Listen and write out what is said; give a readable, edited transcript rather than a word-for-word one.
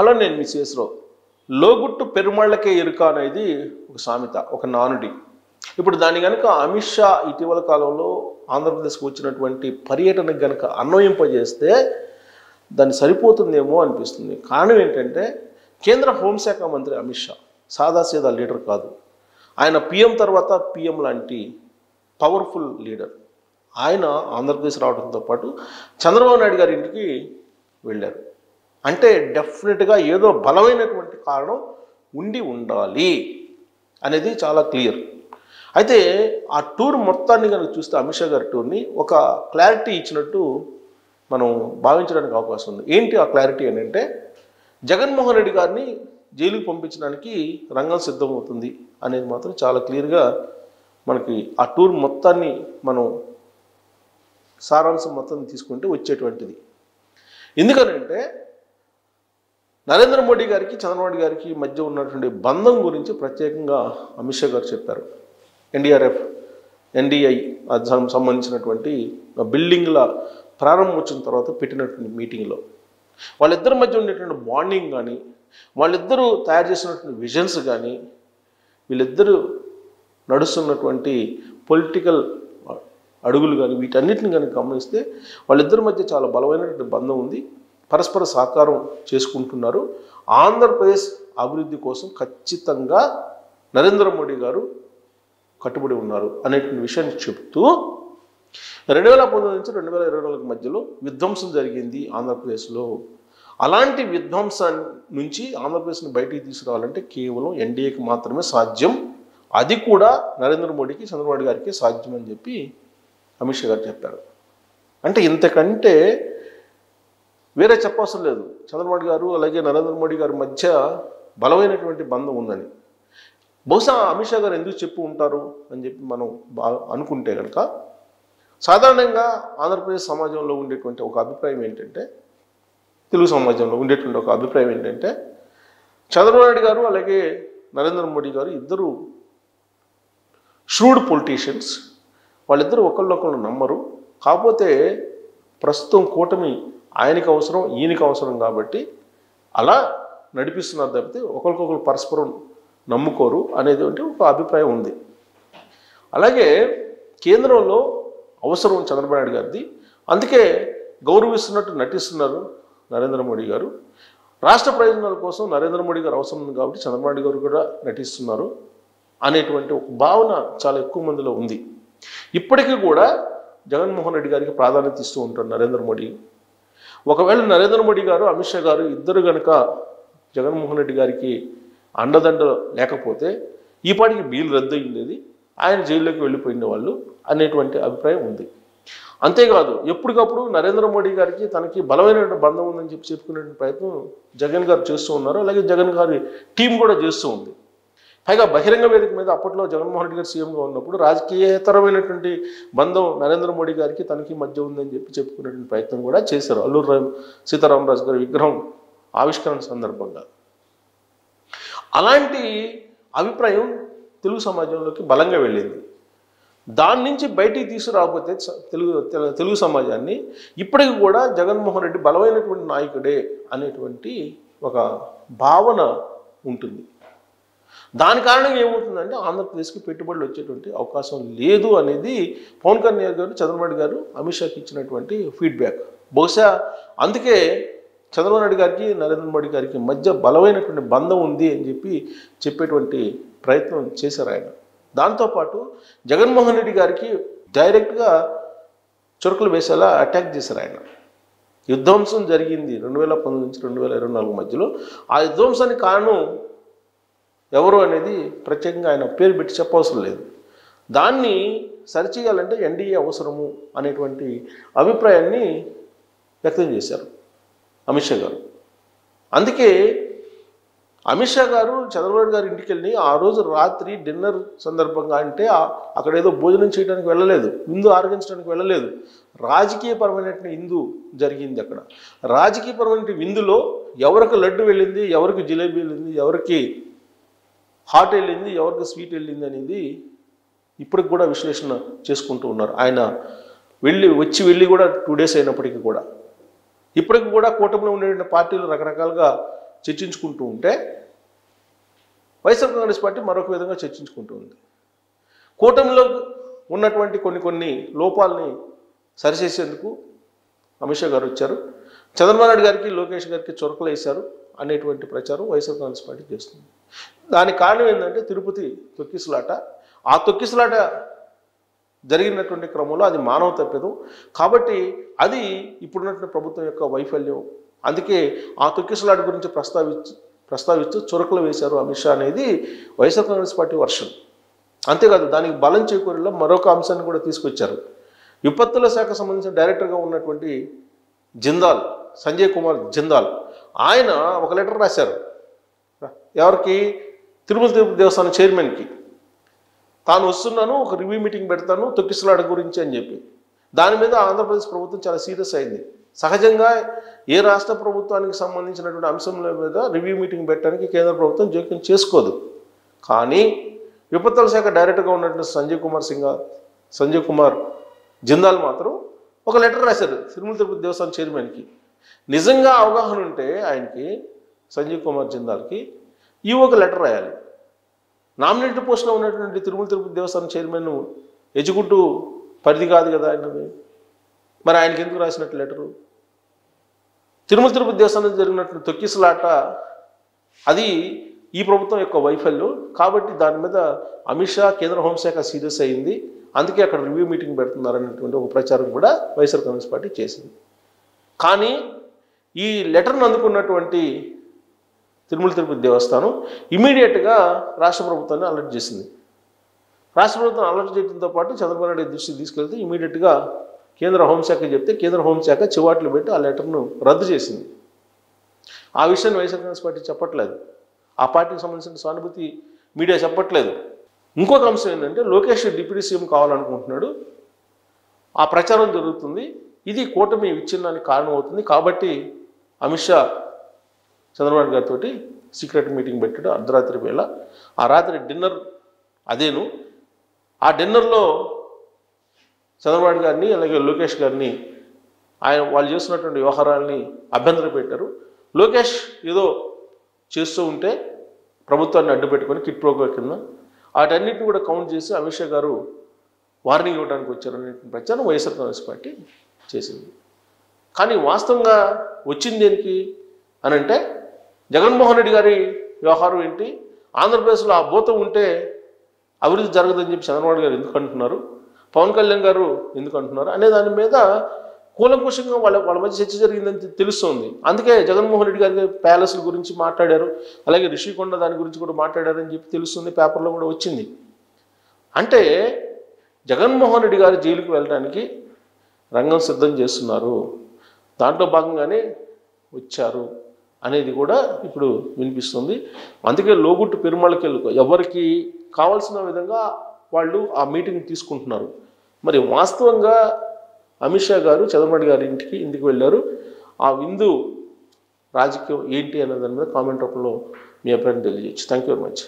Hello, నేను మీ సిఎస్రావు. లోగుట్టు పెరుమాళ్ళకే ఎరుక అనేది ఒక సామెత, ఒక నానుడి. ఇప్పుడు దాన్ని కనుక అమిత్ షా ఇటీవల కాలంలో ఆంధ్రప్రదేశ్కి వచ్చినటువంటి పర్యటనకు కనుక అన్వయింపజేస్తే దాన్ని సరిపోతుందేమో అనిపిస్తుంది. కారణం ఏంటంటే, కేంద్ర హోంశాఖ మంత్రి అమిత్ షా సాదాసీదా లీడర్ కాదు. ఆయన పిఎం తర్వాత పిఎం లాంటి పవర్ఫుల్ లీడర్. ఆయన ఆంధ్రప్రదేశ్ రావడంతో పాటు చంద్రబాబు నాయుడు గారి ఇంటికి వెళ్ళారు. అంటే డెఫినెట్గా ఏదో బలమైనటువంటి కారణం ఉండి ఉండాలి అనేది చాలా క్లియర్. అయితే ఆ టూర్ మొత్తాన్ని కనుక చూస్తే, అమిత్ షా గారి టూర్ని ఒక క్లారిటీ ఇచ్చినట్టు మనం భావించడానికి అవకాశం ఉంది. ఏంటి ఆ క్లారిటీ అని అంటే, జగన్మోహన్ రెడ్డి గారిని జైలుకి పంపించడానికి రంగం సిద్ధమవుతుంది అనేది మాత్రం చాలా క్లియర్గా మనకి ఆ టూర్ మొత్తాన్ని మనం సారాంశం మొత్తం తీసుకుంటే వచ్చేటువంటిది. ఎందుకనంటే, నరేంద్ర మోడీ గారికి చంద్రబాబు గారికి మధ్య ఉన్నటువంటి బంధం గురించి ప్రత్యేకంగా అమిత్ షా గారు చెప్పారు. ఎన్డీఆర్ఎఫ్, ఎన్డీఐ సంబంధించినటువంటి బిల్డింగ్ల ప్రారంభం వచ్చిన తర్వాత పెట్టినటువంటి మీటింగ్లో వాళ్ళిద్దరి మధ్య ఉండేటువంటి బాండింగ్ కానీ, వాళ్ళిద్దరూ తయారు చేసినటువంటి విజన్స్ కానీ, వీళ్ళిద్దరూ నడుస్తున్నటువంటి పొలిటికల్ అడుగులు కానీ, వీటన్నిటిని కనుక గమనిస్తే వాళ్ళిద్దరి మధ్య చాలా బలమైనటువంటి బంధం ఉంది. పరస్పర సహకారం చేసుకుంటున్నారు. ఆంధ్రప్రదేశ్ అభివృద్ధి కోసం ఖచ్చితంగా నరేంద్ర మోడీ గారు కట్టుబడి ఉన్నారు అనేటువంటి విషయాన్ని చెప్తూ, 2019 నుంచి 2024 మధ్యలో విధ్వంసం జరిగింది ఆంధ్రప్రదేశ్లో. అలాంటి విధ్వంసం నుంచి ఆంధ్రప్రదేశ్ని బయటికి తీసుకురావాలంటే కేవలం ఎన్డీఏకి మాత్రమే సాధ్యం. అది కూడా నరేంద్ర మోడీకి చంద్రబాబు గారికి సాధ్యం అని చెప్పి అమిత్ షా గారు చెప్పారు. అంటే ఇంతకంటే వేరే చెప్పవసరం లేదు. చంద్రబాబు గారు అలాగే నరేంద్ర మోడీ గారి మధ్య బలమైనటువంటి బంధం ఉందని. బహుశా అమిత్ షా గారు ఎందుకు చెప్పి ఉంటారు అని చెప్పి మనం అనుకుంటే కనుక, సాధారణంగా ఆంధ్రప్రదేశ్ సమాజంలో ఉండేటువంటి ఒక అభిప్రాయం ఏంటంటే, తెలుగు సమాజంలో ఉండేటువంటి ఒక అభిప్రాయం ఏంటంటే, చంద్రబాబు నాయుడు గారు అలాగే నరేంద్ర మోడీ గారు ఇద్దరు ష్రూడ్ పొలిటీషియన్స్. వాళ్ళిద్దరూ ఒకళ్ళొకళ్ళు నమ్మరు. కాకపోతే ప్రస్తుతం కూటమి ఆయనకి అవసరం, ఈయనకి అవసరం కాబట్టి అలా నడిపిస్తున్నారు తప్పితే ఒకరికొకరు పరస్పరం నమ్ముకోరు అనేది ఒక అభిప్రాయం ఉంది. అలాగే కేంద్రంలో అవసరం చంద్రబాబు నాయుడు గారిది, అందుకే గౌరవిస్తున్నట్టు నటిస్తున్నారు నరేంద్ర మోడీ గారు. రాష్ట్ర ప్రయోజనాల కోసం నరేంద్ర మోడీ గారు అవసరం ఉంది కాబట్టి చంద్రబాబు నాయుడు గారు కూడా నటిస్తున్నారు అనేటువంటి ఒక భావన చాలా ఎక్కువ మందిలో ఉంది. ఇప్పటికీ కూడా జగన్మోహన్ రెడ్డి గారికి ప్రాధాన్యత ఇస్తూ ఉంటారు నరేంద్ర మోడీ. ఒకవేళ నరేంద్ర మోడీ గారు, అమిత్ షా గారు ఇద్దరు కనుక జగన్మోహన్ రెడ్డి గారికి అండదండ లేకపోతే ఈ పాటికి బీల్ రద్దు అయ్యింది, ఆయన జైల్లోకి వెళ్ళిపోయిన వాళ్ళు అనేటువంటి అభిప్రాయం ఉంది. అంతేకాదు, ఎప్పటికప్పుడు నరేంద్ర మోడీ గారికి తనకి బలమైన బంధం ఉందని చెప్పి చెప్పుకునే ప్రయత్నం జగన్ గారు చేస్తూ ఉన్నారు. అలాగే జగన్ గారి టీం కూడా చేస్తూ ఉంది. పైగా బహిరంగ వేదిక మీద అప్పట్లో జగన్మోహన్ రెడ్డి గారు సీఎంగా ఉన్నప్పుడు రాజకీయేతరమైనటువంటి బంధం నరేంద్ర మోడీ గారికి తనకి మధ్య ఉందని చెప్పి చెప్పుకునేటువంటి ప్రయత్నం కూడా చేశారు అల్లూరు సీతారామరాజు గారి విగ్రహం ఆవిష్కరణ సందర్భంగా. అలాంటి అభిప్రాయం తెలుగు సమాజంలోకి బలంగా వెళ్ళింది. దాని నుంచి బయటికి తీసుకురాకపోతే తెలుగు సమాజాన్ని ఇప్పటికి కూడా జగన్మోహన్ రెడ్డి బలమైనటువంటి నాయకుడే అనేటువంటి ఒక భావన ఉంటుంది. దాని కారణంగా ఏమవుతుందంటే, ఆంధ్రప్రదేశ్కి పెట్టుబడులు వచ్చేటువంటి అవకాశం లేదు అనేది పవన్ కళ్యాణ్ గారు, చంద్రబాబు గారు అమిత్ షాకి ఇచ్చినటువంటి ఫీడ్బ్యాక్. బహుశా అందుకే చంద్రబాబు నాయుడు గారికి నరేంద్ర మోడీ గారికి మధ్య బలమైనటువంటి బంధం ఉంది అని చెప్పి చెప్పేటువంటి ప్రయత్నం చేశారు ఆయన. దాంతోపాటు జగన్మోహన్ రెడ్డి గారికి డైరెక్ట్గా చురుకులు వేసేలా అటాక్ చేశారు ఆయన. విధ్వంసం జరిగింది 2019 నుంచి 2024 మధ్యలో. ఆ విధ్వంసానికి కారణం ఎవరు అనేది ప్రత్యేకంగా ఆయన పేరు పెట్టి చెప్పవసరం లేదు. దాన్ని సరిచేయాలంటే ఎన్డీఏ అవసరము అనేటువంటి అభిప్రాయాన్ని వ్యక్తం చేశారు అమిత్ షా గారు. అందుకే అమిత్ షా గారు చంద్రబాబు గారి ఇంటికి వెళ్ళి ఆ రోజు రాత్రి డిన్నర్ సందర్భంగా, అంటే అక్కడ ఏదో భోజనం చేయడానికి వెళ్ళలేదు, విందు ఆరగించడానికి వెళ్ళలేదు, రాజకీయపరమైనటువంటి విందు జరిగింది. అక్కడ రాజకీయపరమైన విందులో ఎవరికి లడ్డు వెళ్ళింది, ఎవరికి జిలేబీ వెళ్ళింది, ఎవరికి హాట్ వెళ్ళింది, ఎవరికి స్వీట్ వెళ్ళింది అనేది ఇప్పటికి కూడా విశ్లేషణ చేసుకుంటూ ఉన్నారు. ఆయన వెళ్ళి కూడా 2 days అయినప్పటికీ కూడా ఇప్పటికి కూడా కూటమిలో ఉండే పార్టీలు రకరకాలుగా చర్చించుకుంటూ ఉంటే వైఎస్ఆర్ కాంగ్రెస్ పార్టీ మరొక విధంగా చర్చించుకుంటూ ఉంది. కూటమిలో ఉన్నటువంటి కొన్ని లోపాలని సరిచేసేందుకు అమిత్ షా గారు వచ్చారు. చంద్రబాబు నాయుడు గారికి లోకేష్ గారికి చొరకలు వేశారు అనేటువంటి ప్రచారం వైఎస్ఆర్ కాంగ్రెస్ పార్టీ చేస్తుంది. దానికి కారణం ఏంటంటే తిరుపతి తొక్కిసలాట. ఆ తొక్కిసలాట జరిగినటువంటి క్రమంలో అది మానవ తప్పిదం కాబట్టి అది ఇప్పుడున్నటువంటి ప్రభుత్వం యొక్క వైఫల్యం. అందుకే ఆ తొక్కిసలాట గురించి ప్రస్తావిస్తూ చొరకలు వేశారు అమిత్ షా అనేది వైఎస్ఆర్ కాంగ్రెస్ పార్టీ వర్షన్. అంతేకాదు దానికి బలం చేకూరేలా మరొక అంశాన్ని కూడా తీసుకొచ్చారు. విపత్తుల శాఖ సంబంధించిన డైరెక్టర్గా ఉన్నటువంటి జిందాల్, సంజయ్ కుమార్ జిందాల్, ఆయన ఒక లెటర్ రాశారు. ఎవరికి? తిరుపతి దేవస్థానం చైర్మన్కి. తాను వస్తున్నాను, ఒక రివ్యూ మీటింగ్ పెడతాను తొక్కిసలాట గురించి అని చెప్పి. దాని మీద ఆంధ్రప్రదేశ్ ప్రభుత్వం చాలా సీరియస్ అయింది. సహజంగా ఏ రాష్ట్ర ప్రభుత్వానికి సంబంధించినటువంటి అంశంల మీద రివ్యూ మీటింగ్ పెట్టడానికి కేంద్ర ప్రభుత్వం జోక్యం చేసుకోదు. కానీ విపత్తుల శాఖ డైరెక్టర్గా ఉన్నటువంటి సంజయ్ కుమార్ జిందాల్ మాత్రం ఒక లెటర్ రాశారు తిరుపతి దేవస్థానం చైర్మన్కి. నిజంగా అవగాహన ఉంటే ఆయనకి, సంజయ్ కుమార్ జిందాల్కి ఒక లెటర్ రాయాలి. నామినేటెడ్ పోస్ట్లో ఉన్నటువంటి తిరుపతి దేవస్థానం చైర్మన్ ఎగ్జిక్యూటివ్ పరిధి కాదు కదా ఆయనది. మరి ఆయనకి ఎందుకు రాసినట్టు లెటరు? తిరుపతి దేవస్థానం జరిగినటువంటి తొక్కిసలాట అది ఈ ప్రభుత్వం యొక్క వైఫల్యం కాబట్టి దాని మీద అమిత్ షా కేంద్ర హోంశాఖ సీరియస్ అయింది. అందుకే అక్కడ రివ్యూ మీటింగ్ పెడుతున్నారనేటువంటి ఒక ప్రచారం కూడా వైఎస్ఆర్ కాంగ్రెస్ పార్టీ చేసింది. కానీ ఈ లెటర్ను అందుకున్నటువంటి తిరుపతి దేవస్థానం ఇమీడియట్గా రాష్ట్ర ప్రభుత్వాన్ని అలర్ట్ చేసింది. రాష్ట్ర ప్రభుత్వం అలర్ట్ చేయడంతో పాటు చంద్రబాబు నాయుడు దృష్టికి తీసుకెళ్తే ఇమీడియట్గా కేంద్ర హోంశాఖ చెప్తే కేంద్ర హోంశాఖ చివాట్లు పెట్టి ఆ లెటర్ను రద్దు చేసింది. ఆ విషయాన్ని వైఎస్ఆర్ కాంగ్రెస్ పార్టీ చెప్పట్లేదు. ఆ పార్టీకి సంబంధించిన సానుభూతి మీడియా చెప్పట్లేదు. ఇంకొక అంశం ఏంటంటే లోకేష్ డిప్యూటీ సీఎం కావాలనుకుంటున్నాడు. ఆ ప్రచారం జరుగుతుంది. ఇది కూటమి విచ్ఛిన్నానికి కారణం అవుతుంది. కాబట్టి అమిత్ షా చంద్రబాబు గారితో సీక్రెట్ మీటింగ్ పెట్టాడు అర్ధరాత్రి వేళ. ఆ రాత్రి డిన్నర్ అదేను. ఆ డిన్నర్లో చంద్రబాబు గారిని అలాగే లోకేష్ గారిని వాళ్ళు చేస్తున్నటువంటి వ్యవహారాలని అభ్యంతరం పెట్టారు. లోకేష్ ఏదో చేస్తూ ఉంటే ప్రభుత్వాన్ని అడ్డుపెట్టుకొని కిట్ ప్రోగ్రా కింద వాటన్నిటిని కూడా కౌంట్ చేసి అమిత్ షా గారు వార్నింగ్ ఇవ్వడానికి వచ్చారనే ప్రచారం వైఎస్ఆర్ కాంగ్రెస్ పార్టీ చేసింది. కానీ వాస్తవంగా వచ్చింది దేనికి అని అంటే జగన్మోహన్ రెడ్డి గారి వ్యవహారం ఏంటి, ఆంధ్రప్రదేశ్లో ఆ భూతం ఉంటే అభివృద్ధి జరగదని చెప్పి చంద్రబాబు గారు ఎందుకు అంటున్నారు, పవన్ కళ్యాణ్ గారు ఎందుకు అంటున్నారు అనే దాని మీద కూలంకుషంగా వాళ్ళ మధ్య చర్చ జరిగిందని తెలుస్తోంది. అందుకే జగన్మోహన్ రెడ్డి గారి ప్యాలెస్ల గురించి మాట్లాడారు, అలాగే రిషికొండ దాని గురించి కూడా మాట్లాడారని చెప్పి తెలుస్తుంది, పేపర్లో కూడా వచ్చింది. అంటే జగన్మోహన్ రెడ్డి గారు జైలుకు వెళ్ళడానికి రంగం సిద్ధం చేస్తున్నారు, దాంట్లో భాగంగానే వచ్చారు అనేది కూడా ఇప్పుడు వినిపిస్తుంది. అందుకే లోగుట్టు పెరుమాళకెళ్ళుకో ఎవరికి కావాల్సిన విధంగా వాళ్ళు ఆ మీటింగ్ తీసుకుంటున్నారు. మరి వాస్తవంగా అమిత్ షా గారు చంద్రబాబు గారి ఇంటికి వెళ్ళారు. ఆ విందు రాజకీయం ఏంటి అనే దాని మీద కామెంట్ రూపంలో మీ అభిప్రాయం తెలియజేయచ్చు. Thank you very much.